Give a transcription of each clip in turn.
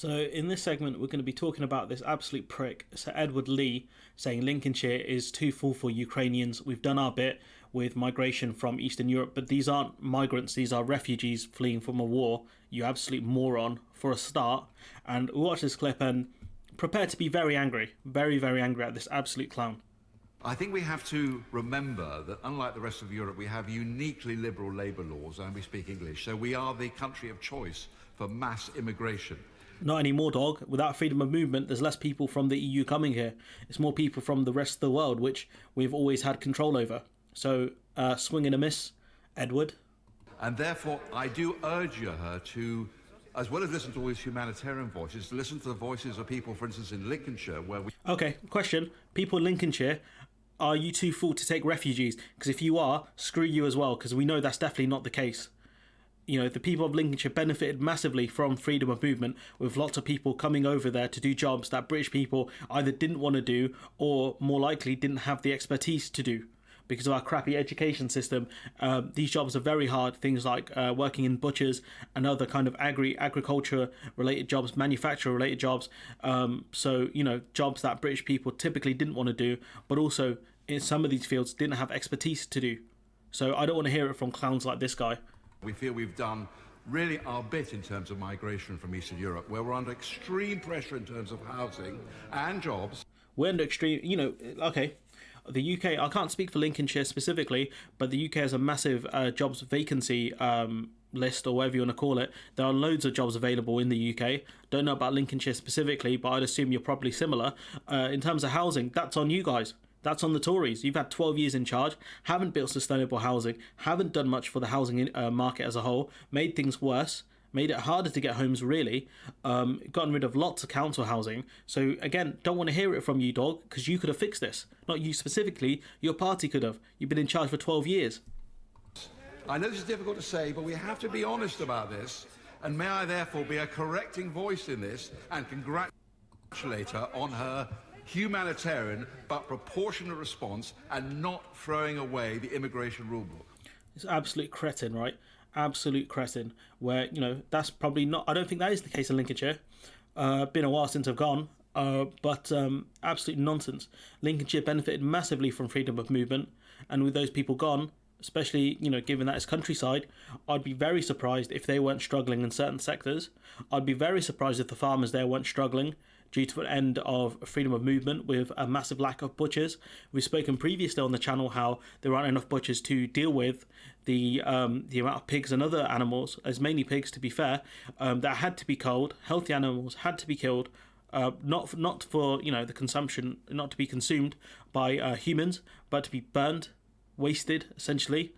So in this segment, we're going to be talking about this absolute prick, Sir Edward Lee, saying Lincolnshire is too full for Ukrainians. We've done our bit with migration from Eastern Europe, but these aren't migrants, these are refugees fleeing from a war. You absolute moron, for a start. And watch this clip and prepare to be very angry, very, very angry at this absolute clown. I think we have to remember that unlike the rest of Europe, we have uniquely liberal labour laws and we speak English. So we are the country of choice for mass immigration. Not anymore, dog. Without freedom of movement, there's less people from the EU coming here. It's more people from the rest of the world, which we've always had control over. So, swing and a miss, Edward. And therefore, I do urge her to, as well as listen to all these humanitarian voices, to listen to the voices of people, for instance, in Lincolnshire, where we... Okay, question. People in Lincolnshire, are you too full to take refugees? Because if you are, screw you as well, because we know that's definitely not the case. You know, the people of Lincolnshire benefited massively from freedom of movement, with lots of people coming over there to do jobs that British people either didn't want to do or more likely didn't have the expertise to do because of our crappy education system. These jobs are very hard, things like working in butchers and other kind of agriculture related jobs, manufacturer related jobs. So, you know, jobs that British people typically didn't want to do, but also in some of these fields didn't have expertise to do. So I don't want to hear it from clowns like this guy. We feel we've done really our bit in terms of migration from Eastern Europe, where we're under extreme pressure in terms of housing and jobs. We're under extreme, you know, okay. The UK, I can't speak for Lincolnshire specifically, but the UK has a massive jobs vacancy list, or whatever you want to call it. There are loads of jobs available in the UK. Don't know about Lincolnshire specifically, but I'd assume you're probably similar. In terms of housing, that's on you guys. That's on the Tories. You've had 12 years in charge, haven't built sustainable housing, haven't done much for the housing market as a whole, made things worse, made it harder to get homes really, gotten rid of lots of council housing. So again, don't want to hear it from you, dog, because you could have fixed this. Not you specifically, your party could have. You've been in charge for 12 years. I know this is difficult to say, but we have to be honest about this. And may I therefore be a correcting voice in this and congratulate her on her humanitarian but proportionate response and not throwing away the immigration rulebook. It's absolute cretin, right? Absolute cretin. Where, you know, that's probably not... I don't think that is the case in Lincolnshire. Been a while since I've gone. But absolute nonsense. Lincolnshire benefited massively from freedom of movement. And with those people gone, especially, you know, given that it's countryside, I'd be very surprised if they weren't struggling in certain sectors. I'd be very surprised if the farmers there weren't struggling due to an end of freedom of movement with a massive lack of butchers. We've spoken previously on the channel how there aren't enough butchers to deal with the amount of pigs and other animals, as mainly pigs to be fair, that had to be culled. Healthy animals had to be killed, not for, you know, the consumption, not to be consumed by humans, but to be burned, wasted essentially.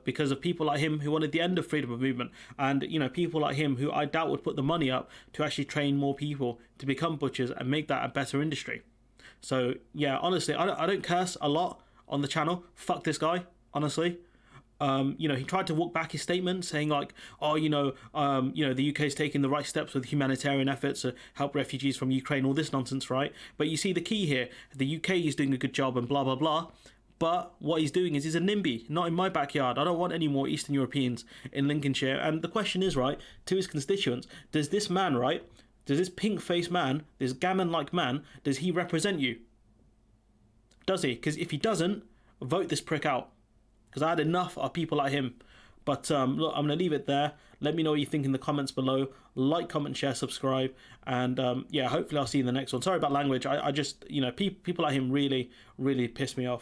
Because of people like him who wanted the end of freedom of movement, and, you know, people like him who I doubt would put the money up to actually train more people to become butchers and make that a better industry. So yeah, honestly, I don't curse a lot on the channel. Fuck this guy, honestly. You know, he tried to walk back his statement saying like, oh, you know, the UK is taking the right steps with humanitarian efforts to help refugees from Ukraine, all this nonsense, right? But you see the key here, the UK is doing a good job and blah, blah, blah. But what he's doing is he's a NIMBY, not in my backyard. I don't want any more Eastern Europeans in Lincolnshire. And the question is, right, to his constituents, does this man, right, does this pink-faced man, this gammon-like man, does he represent you? Does he? Because if he doesn't, vote this prick out. Because I had enough of people like him. But look, I'm going to leave it there. Let me know what you think in the comments below. Like, comment, share, subscribe. And yeah, hopefully I'll see you in the next one. Sorry about language. I just, you know, people like him really, really piss me off.